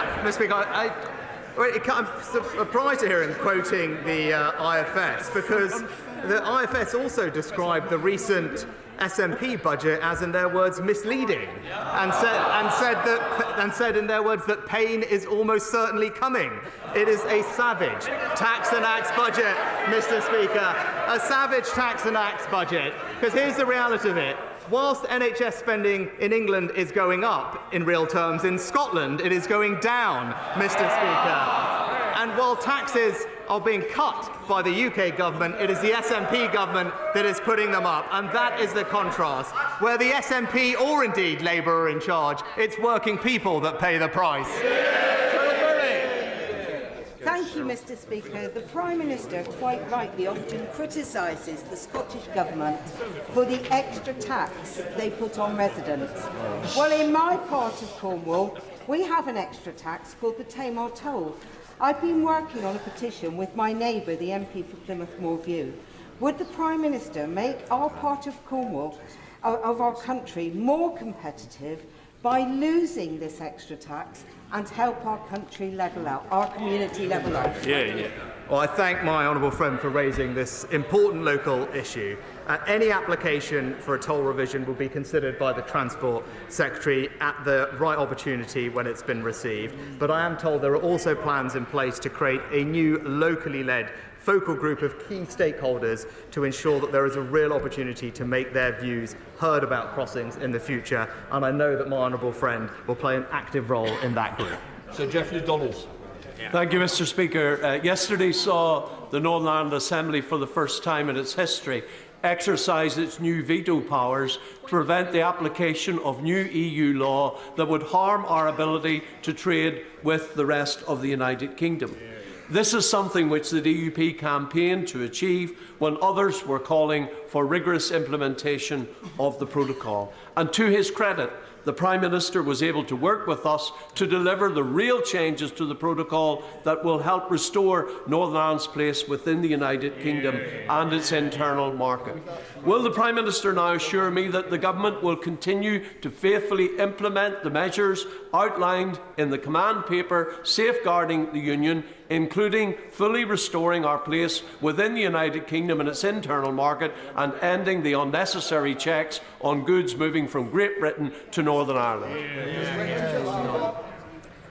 I'm surprised to hear him quoting the IFS, because the IFS also described the recent SNP budget as, in their words, misleading, and said in their words that pain is almost certainly coming. It is a savage tax and acts budget, Mr. Speaker, a savage tax and acts budget. Because here's the reality of it. Whilst NHS spending in England is going up in real terms, in Scotland it is going down, Mr. Speaker. And while taxes are being cut by the UK government, it is the SNP government that is putting them up. And that is the contrast. Where the SNP or indeed Labour are in charge, it's working people that pay the price. Thank you, Mr. Speaker. The Prime Minister quite rightly often criticises the Scottish Government for the extra tax they put on residents. Well, in my part of Cornwall, we have an extra tax called the Tamar Toll. I've been working on a petition with my neighbour, the MP for Plymouth Moorview. Would the Prime Minister make our part of Cornwall, of our country, more competitive by losing this extra tax and help our country level out, our community level out? Well, I thank my honourable friend for raising this important local issue. Any application for a toll revision will be considered by the Transport Secretary at the right opportunity when it's been received. But I am told there are also plans in place to create a new locally led focal group of key stakeholders to ensure that there is a real opportunity to make their views heard about crossings in the future. And I know that my honourable friend will play an active role in that group. Sir Geoffrey Donalds. Thank you, Mr. Speaker. Yesterday saw the Northern Ireland Assembly for the first time in its history exercise its new veto powers to prevent the application of new EU law that would harm our ability to trade with the rest of the United Kingdom. This is something which the DUP campaigned to achieve when others were calling for rigorous implementation of the protocol. And to his credit, the Prime Minister was able to work with us to deliver the real changes to the protocol that will help restore Northern Ireland's place within the United Kingdom and its internal market. Will the Prime Minister now assure me that the Government will continue to faithfully implement the measures outlined in the command paper safeguarding the Union, including fully restoring our place within the United Kingdom and its internal market and ending the unnecessary checks on goods moving from Great Britain to Northern Ireland?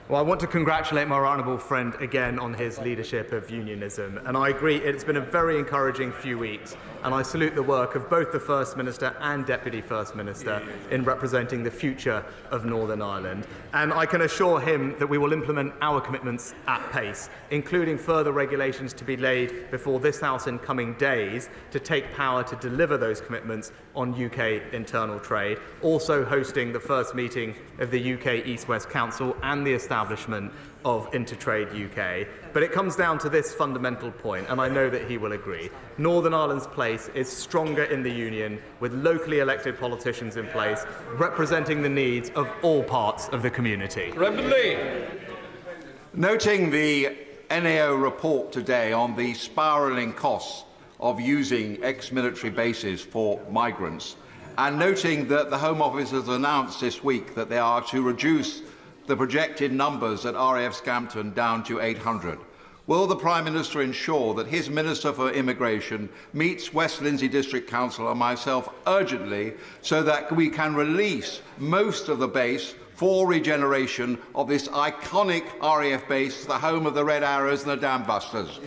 Well, I want to congratulate my honourable friend again on his leadership of unionism, and I agree it's been a very encouraging few weeks, and I salute the work of both the First Minister and Deputy First Minister in representing the future of Northern Ireland. And I can assure him that we will implement our commitments at pace, including further regulations to be laid before this House in coming days to take power to deliver those commitments on UK internal trade, also hosting the first meeting of the UK East-West Council and the establishment of Intertrade UK. But it comes down to this fundamental point, and I know that he will agree. Northern Ireland's place is stronger in the Union with locally elected politicians in place representing the needs of all parts of the community. Noting the NAO report today on the spiralling costs of using ex-military bases for migrants, and noting that the Home Office has announced this week that they are to reduce the projected numbers at RAF Scampton down to 800. Will the Prime Minister ensure that his Minister for Immigration meets West Lindsey District Council and myself urgently so that we can release most of the base for regeneration of this iconic RAF base, the home of the Red Arrows and the Dam Busters?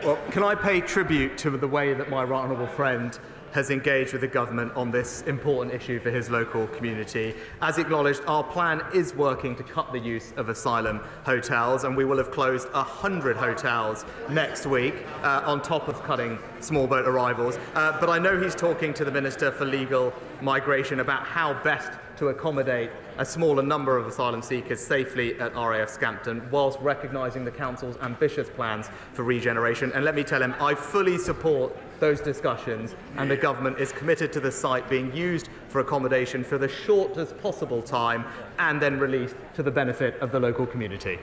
Well, can I pay tribute to the way that my right honourable friend has engaged with the government on this important issue for his local community. As acknowledged, our plan is working to cut the use of asylum hotels, and we will have closed 100 hotels next week, on top of cutting small boat arrivals. But I know he's talking to the Minister for Legal Migration about how best to accommodate a smaller number of asylum seekers safely at RAF Scampton, whilst recognising the Council's ambitious plans for regeneration. And let me tell him, I fully support those discussions, and the government is committed to the site being used for accommodation for the shortest possible time and then released to the benefit of the local community.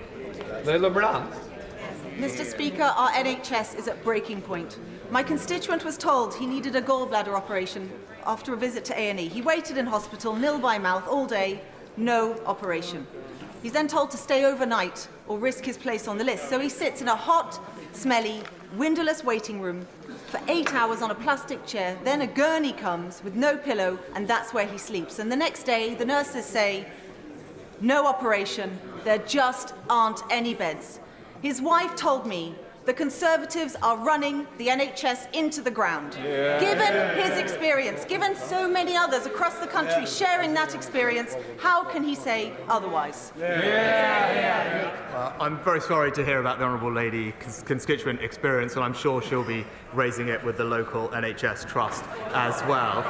Mr. Speaker, our NHS is at breaking point. My constituent was told he needed a gallbladder operation after a visit to A&E. He waited in hospital, nil by mouth, all day, no operation. He's then told to stay overnight or risk his place on the list. So he sits in a hot, smelly, windowless waiting room for 8 hours on a plastic chair. Then a gurney comes with no pillow, and that's where he sleeps. And the next day, the nurses say, no operation, there just aren't any beds. His wife told me the Conservatives are running the NHS into the ground. Given his experience, given so many others across the country sharing that experience, how can he say otherwise? I'm very sorry to hear about the Honourable Lady's constituent experience, and I'm sure she'll be raising it with the local NHS Trust as well.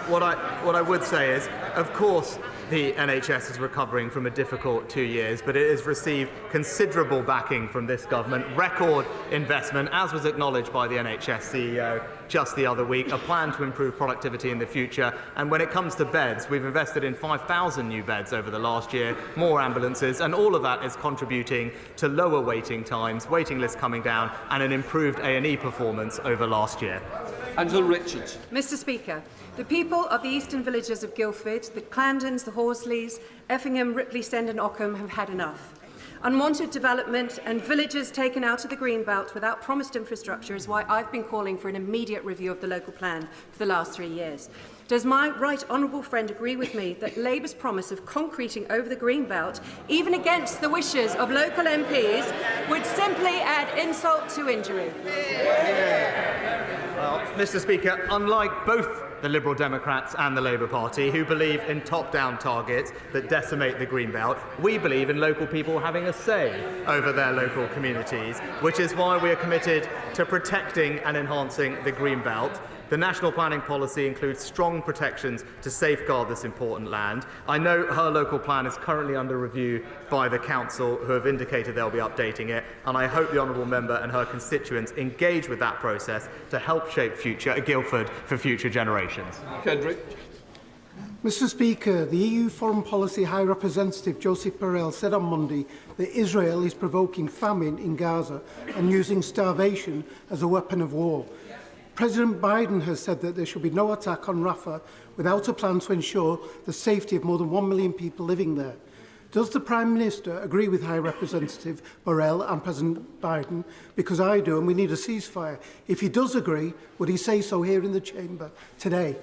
What I would say is, of course, the NHS is recovering from a difficult 2 years, but it has received considerable backing from this government, record investment, as was acknowledged by the NHS CEO just the other week, a plan to improve productivity in the future. And when it comes to beds, we've invested in 5,000 new beds over the last year, more ambulances, and all of that is contributing to lower waiting times, waiting lists coming down, and an improved A&E performance over last year. Angela Richards. Mr. Speaker, the people of the eastern villages of Guildford, the Clandons, the Horsleys, Effingham, Ripley, Send and Ockham have had enough. Unwanted development and villages taken out of the Greenbelt without promised infrastructure is why I've been calling for an immediate review of the local plan for the last 3 years. Does my right honourable friend agree with me that Labour's promise of concreting over the Greenbelt, even against the wishes of local MPs, would simply add insult to injury? Well, Mr. Speaker, unlike both the Liberal Democrats and the Labour Party, who believe in top-down targets that decimate the Greenbelt, we believe in local people having a say over their local communities, which is why we are committed to protecting and enhancing the Greenbelt. The national planning policy includes strong protections to safeguard this important land. I know her local plan is currently under review by the council, who have indicated they'll be updating it, and I hope the honourable member and her constituents engage with that process to help shape future Guildford for future generations. Kendrick. Mr. Speaker, the EU Foreign Policy High Representative Joseph Borrell said on Monday that Israel is provoking famine in Gaza and using starvation as a weapon of war. President Biden has said that there should be no attack on Rafah without a plan to ensure the safety of more than 1 million people living there. Does the Prime Minister agree with High Representative Borrell and President Biden? Because I do, and we need a ceasefire. If he does agree, would he say so here in the chamber today?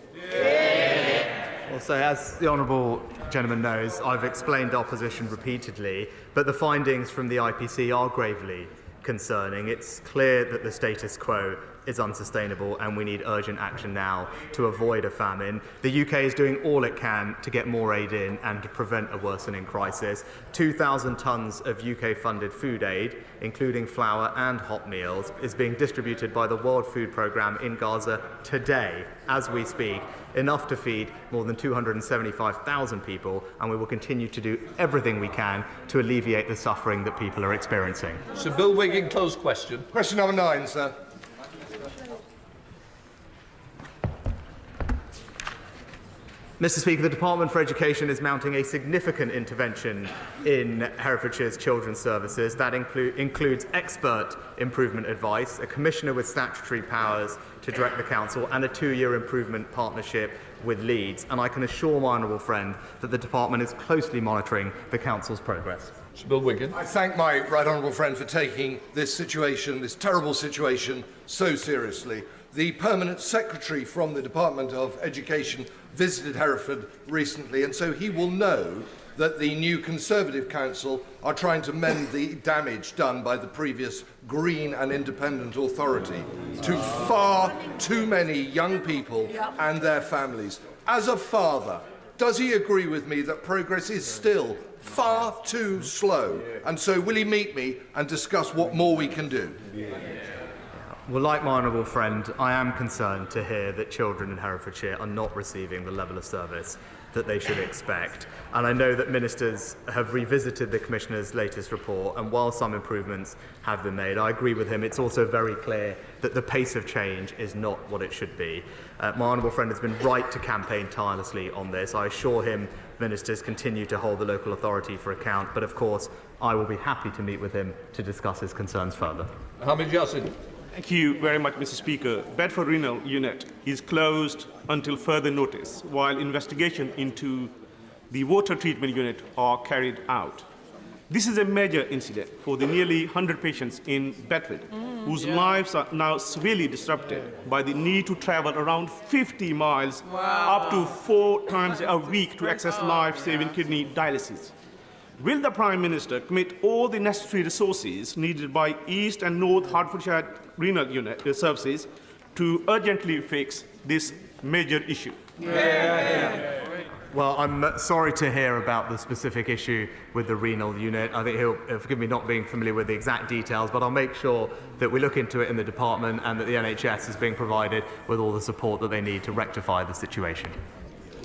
Well, so as the honourable gentleman knows, I've explained opposition repeatedly, but the findings from the IPC are gravely concerning. It's clear that the status quo is unsustainable and we need urgent action now to avoid a famine. The UK is doing all it can to get more aid in and to prevent a worsening crisis. 2,000 tonnes of UK-funded food aid, including flour and hot meals, is being distributed by the World Food Programme in Gaza today, as we speak, enough to feed more than 275,000 people, and we will continue to do everything we can to alleviate the suffering that people are experiencing. Sir Bill Wiggin, closed question. Question number 9, sir. Mr. Speaker, the Department for Education is mounting a significant intervention in Herefordshire's children's services. That includes expert improvement advice, a commissioner with statutory powers to direct the council, and a 2-year improvement partnership with Leeds. And I can assure my honourable friend that the department is closely monitoring the council's progress. Mr. Bill Wiggin. I thank my right honourable friend for taking this situation, this terrible situation, so seriously. The Permanent Secretary from the Department of Education visited Hereford recently, and so he will know that the new Conservative Council are trying to mend the damage done by the previous Green and Independent Authority to far too many young people and their families. As a father, does he agree with me that progress is still far too slow? And so will he meet me and discuss what more we can do? Well, like my honourable friend, I am concerned to hear that children in Herefordshire are not receiving the level of service that they should expect. And I know that ministers have revisited the Commissioner's latest report, and while some improvements have been made, I agree with him. It's also very clear that the pace of change is not what it should be. My honourable friend has been right to campaign tirelessly on this. I assure him ministers continue to hold the local authority for account, but of course I will be happy to meet with him to discuss his concerns further. Hamid Yassin. Thank you very much, Mr. Speaker. Bedford Renal Unit is closed until further notice, while investigation into the water treatment unit are carried out. This is a major incident for the nearly 100 patients in Bedford, whose lives are now severely disrupted by the need to travel around 50 miles up to 4 times a week to access life-saving kidney dialysis. Will the Prime Minister commit all the necessary resources needed by East and North Hertfordshire Renal Unit services to urgently fix this major issue? Well, I'm sorry to hear about the specific issue with the renal unit. I think he'll forgive me not being familiar with the exact details, but I'll make sure that we look into it in the department and that the NHS is being provided with all the support that they need to rectify the situation.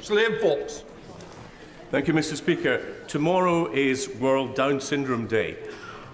Liam Fox. Thank you, Mr. Speaker. Tomorrow is World Down Syndrome Day.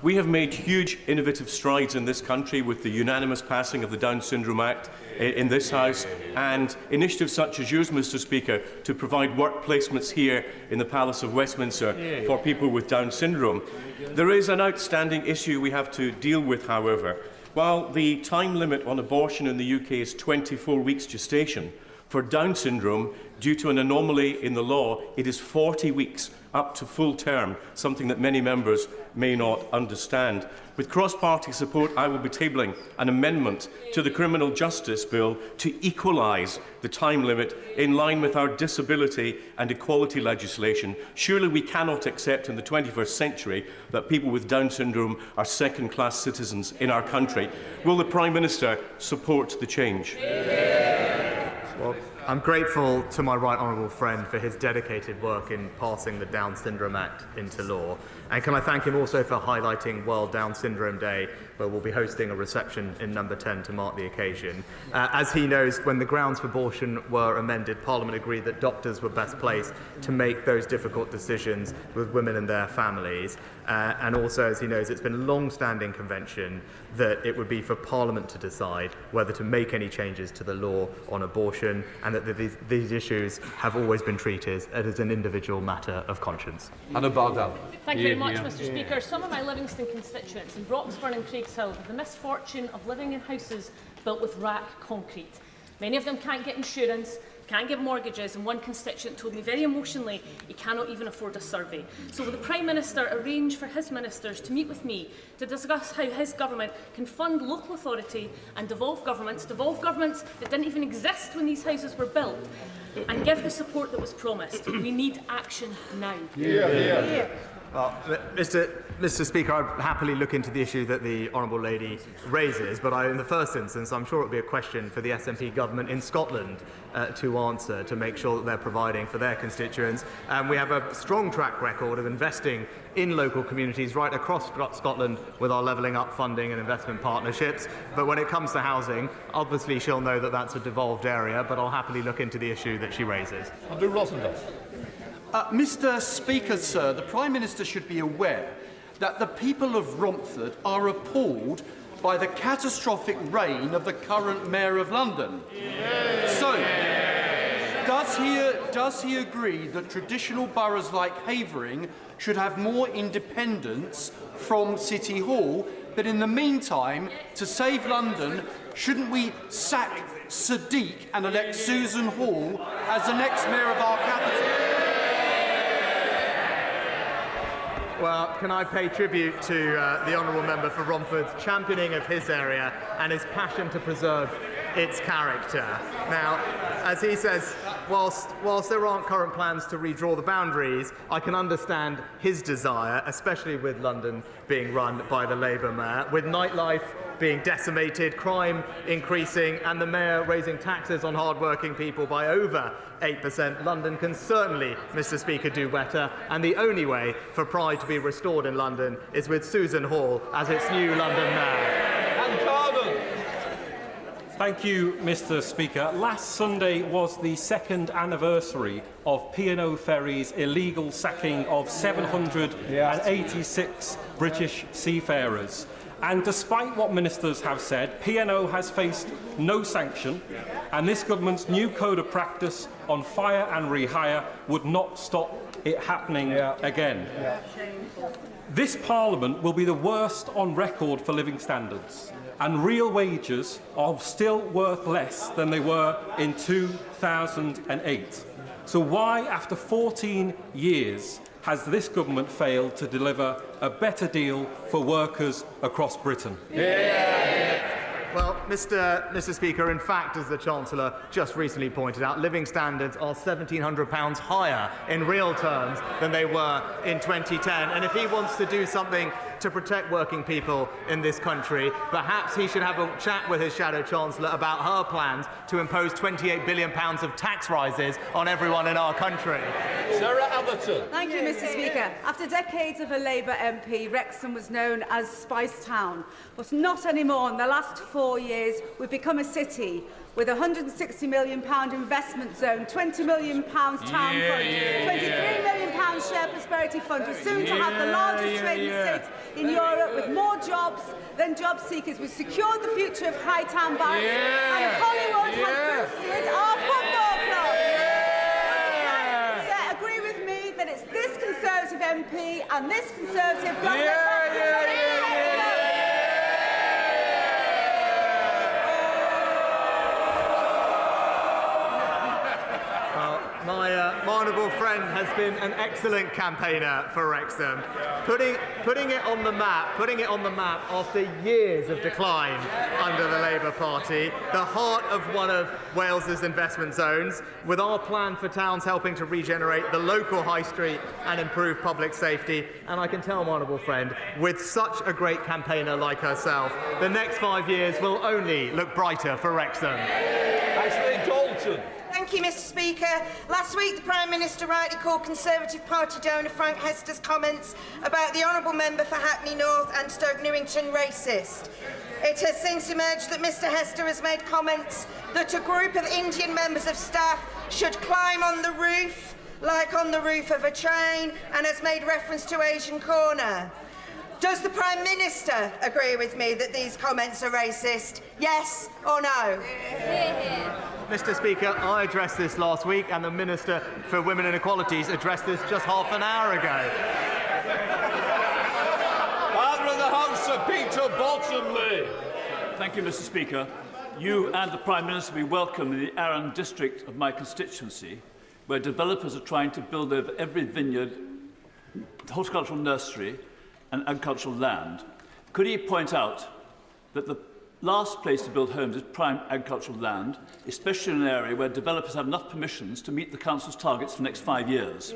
We have made huge innovative strides in this country with the unanimous passing of the Down Syndrome Act in this House and initiatives such as yours, Mr. Speaker, to provide work placements here in the Palace of Westminster for people with Down syndrome. There is an outstanding issue we have to deal with, however. While the time limit on abortion in the UK is 24 weeks gestation, for Down syndrome, due to an anomaly in the law, it is 40 weeks up to full term, something that many members may not understand. With cross-party support, I will be tabling an amendment to the Criminal Justice Bill to equalise the time limit in line with our disability and equality legislation. Surely we cannot accept in the 21st century that people with Down syndrome are second-class citizens in our country. Will the Prime Minister support the change? Well, I'm grateful to my right honourable friend for his dedicated work in passing the Down Syndrome Act into law. And can I thank him also for highlighting World Down Syndrome Day, where we'll be hosting a reception in number 10 to mark the occasion. As he knows, when the grounds for abortion were amended, Parliament agreed that doctors were best placed to make those difficult decisions with women and their families. And also, as he knows, it's been a long-standing convention that it would be for Parliament to decide whether to make any changes to the law on abortion, and that these issues have always been treated as an individual matter of conscience. Anna Bardell. Thank you very much, Mr. Speaker. Some of my Livingston constituents in Broxburn and Craigshill have the misfortune of living in houses built with rack concrete. Many of them can't get insurance, can't get mortgages, and one constituent told me very emotionally he cannot even afford a survey. So will the Prime Minister arrange for his ministers to meet with me to discuss how his government can fund local authority and devolve governments that didn't even exist when these houses were built, and give the support that was promised? We need action now. Well, Mr. Speaker, I'd happily look into the issue that the Honourable Lady raises, but in the first instance, I'm sure it would be a question for the SNP government in Scotland to answer, to make sure that they're providing for their constituents. We have a strong track record of investing in local communities right across Scotland with our levelling up funding and investment partnerships. But when it comes to housing, obviously she'll know that that's a devolved area, but I'll happily look into the issue that she raises. Andrew Rossendale. Mr. Speaker, sir, the Prime Minister should be aware that the people of Romford are appalled by the catastrophic reign of the current Mayor of London. So, does he agree that traditional boroughs like Havering should have more independence from City Hall, but in the meantime, to save London, shouldn't we sack Sadiq and elect Susan Hall as the next Mayor of our capital? Well, can I pay tribute to the Honourable Member for Romford's championing of his area and his passion to preserve its character. Now, as he says, whilst there aren't current plans to redraw the boundaries, I can understand his desire, especially with London being run by the Labour Mayor, with nightlife being decimated, crime increasing, and the Mayor raising taxes on hard-working people by over 8%. London can certainly, Mr. Speaker, do better, and the only way for pride to be restored in London is with Susan Hall as its new London Mayor. Thank you, Mr. Speaker. Last Sunday was the second anniversary of P&O Ferry's illegal sacking of 786 British seafarers. And despite what ministers have said, P&O has faced no sanction, and this government's new code of practice on fire and rehire would not stop it happening again. This Parliament will be the worst on record for living standards, and real wages are still worth less than they were in 2008. So why, after 14 years, has this government failed to deliver a better deal for workers across Britain? Well, Mr. Speaker, in fact, as the Chancellor just recently pointed out, living standards are £1,700 higher in real terms than they were in 2010. And if he wants to do something to protect working people in this country, perhaps he should have a chat with his Shadow Chancellor about her plans to impose £28 billion of tax rises on everyone in our country. Sarah Atherton. Thank you, Mr. Speaker. After decades of a Labour MP, Wrexham was known as Spice Town, but not anymore. In the last 4 years, we've become a city with a £160 million investment zone, £20 million town fund, £23 million share prosperity fund. We're soon to have the largest trading estate in Europe with more jobs than job seekers. We've secured the future of Hightown Barracks, and Hollywood has boosted our football club. Agree with me that it's this Conservative MP and this Conservative government My honourable friend has been an excellent campaigner for Wrexham, putting it on the map after years of decline under the Labour Party, the heart of one of Wales's investment zones, with our plan for towns helping to regenerate the local high street and improve public safety. And I can tell my honourable friend, with such a great campaigner like herself, the next 5 years will only look brighter for Wrexham. Ashley Dalton. Thank you, Mr. Speaker. Last week, the Prime Minister rightly called Conservative Party donor Frank Hester's comments about the Honourable Member for Hackney North and Stoke Newington racist. It has since emerged that Mr. Hester has made comments that a group of Indian members of staff should climb on the roof, like on the roof of a train, and has made reference to Asian Corner. Does the Prime Minister agree with me that these comments are racist? Yes or no? Mr. Speaker, I addressed this last week, and the Minister for Women and Equalities addressed this just half an hour ago. Father of the House, Sir Peter Bottomley. Thank you, Mr. Speaker. You and the Prime Minister will be welcome in the Arran district of my constituency, where developers are trying to build over every vineyard, horticultural nursery and agricultural land. Could he point out that the last place to build homes is prime agricultural land, especially in an area where developers have enough permissions to meet the Council's targets for the next 5 years?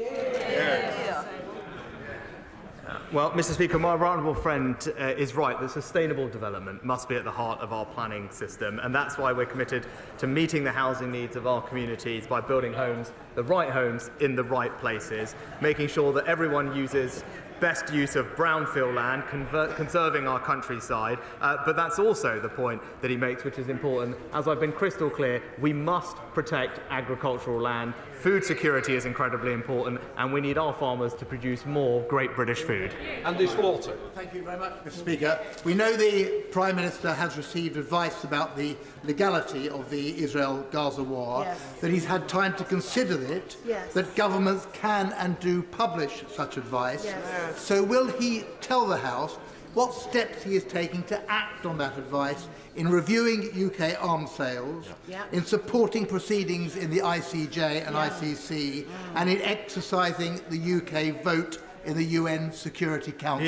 Well, Mr. Speaker, my honourable friend is right that sustainable development must be at the heart of our planning system, and that's why we're committed to meeting the housing needs of our communities by building homes, the right homes in the right places, making sure that everyone uses best use of brownfield land, conserving our countryside, but that's also the point that he makes, which is important. As I've been crystal clear, we must protect agricultural land. Food security is incredibly important, and we need our farmers to produce more great British food. Andy Slaughter. Thank you very much, Mr. Speaker. We know the Prime Minister has received advice about the legality of the Israel-Gaza war, that he's had time to consider it, that governments can and do publish such advice. So will he tell the House what steps he is taking to act on that advice in reviewing UK arms sales, in supporting proceedings in the ICJ and ICC, and in exercising the UK vote in the UN Security Council.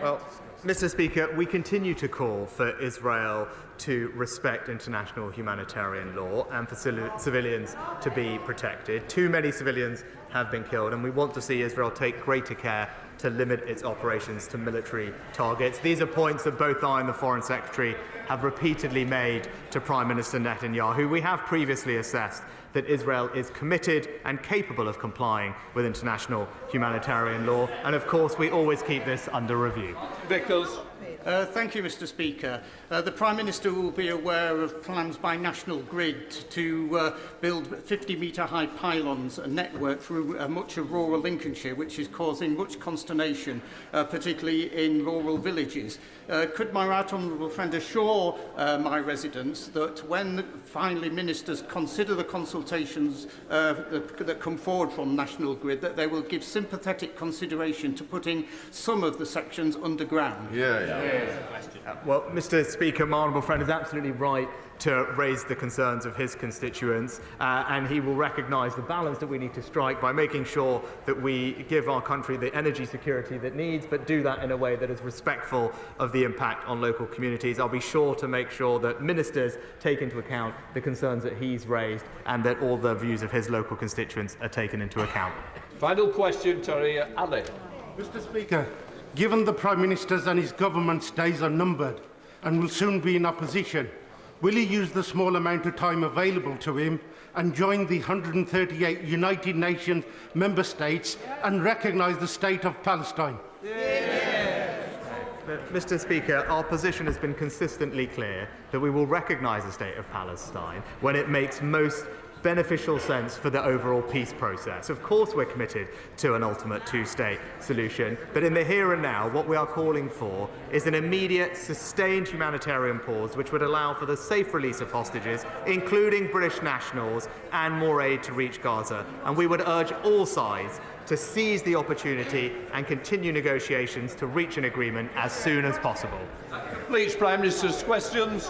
Well, Mr. Speaker, we continue to call for Israel to respect international humanitarian law and for civilians to be protected. Too many civilians have been killed, and we want to see Israel take greater care to limit its operations to military targets. These are points that both I and the Foreign Secretary have repeatedly made to Prime Minister Netanyahu. We have previously assessed that Israel is committed and capable of complying with international humanitarian law, and of course we always keep this under review. Vickers. Thank you, Mr. Speaker. The Prime Minister will be aware of plans by National Grid to build 50-metre high pylons, a network through much of rural Lincolnshire, which is causing much consternation, particularly in rural villages. Could my right honourable friend assure my residents that when finally ministers consider the consultations that come forward from National Grid, that they will give sympathetic consideration to putting some of the sections underground? Well, Mr. Speaker, my honourable friend is absolutely right to raise the concerns of his constituents, and he will recognise the balance that we need to strike by making sure that we give our country the energy security that it needs, but do that in a way that is respectful of the impact on local communities. I'll be sure to make sure that ministers take into account the concerns that he's raised and that all the views of his local constituents are taken into account. Final question, Terry Ali. Mr. Speaker, given the Prime Minister's and his government's days are numbered and will soon be in opposition, will he use the small amount of time available to him and join the 138 United Nations member states and recognise the state of Palestine? Mr. Speaker, our position has been consistently clear that we will recognise the state of Palestine when it makes most beneficial sense for the overall peace process. Of course we're committed to an ultimate two-state solution, but in the here and now what we are calling for is an immediate, sustained humanitarian pause which would allow for the safe release of hostages, including British nationals, and more aid to reach Gaza. And we would urge all sides to seize the opportunity and continue negotiations to reach an agreement as soon as possible. Please, Prime Minister's questions.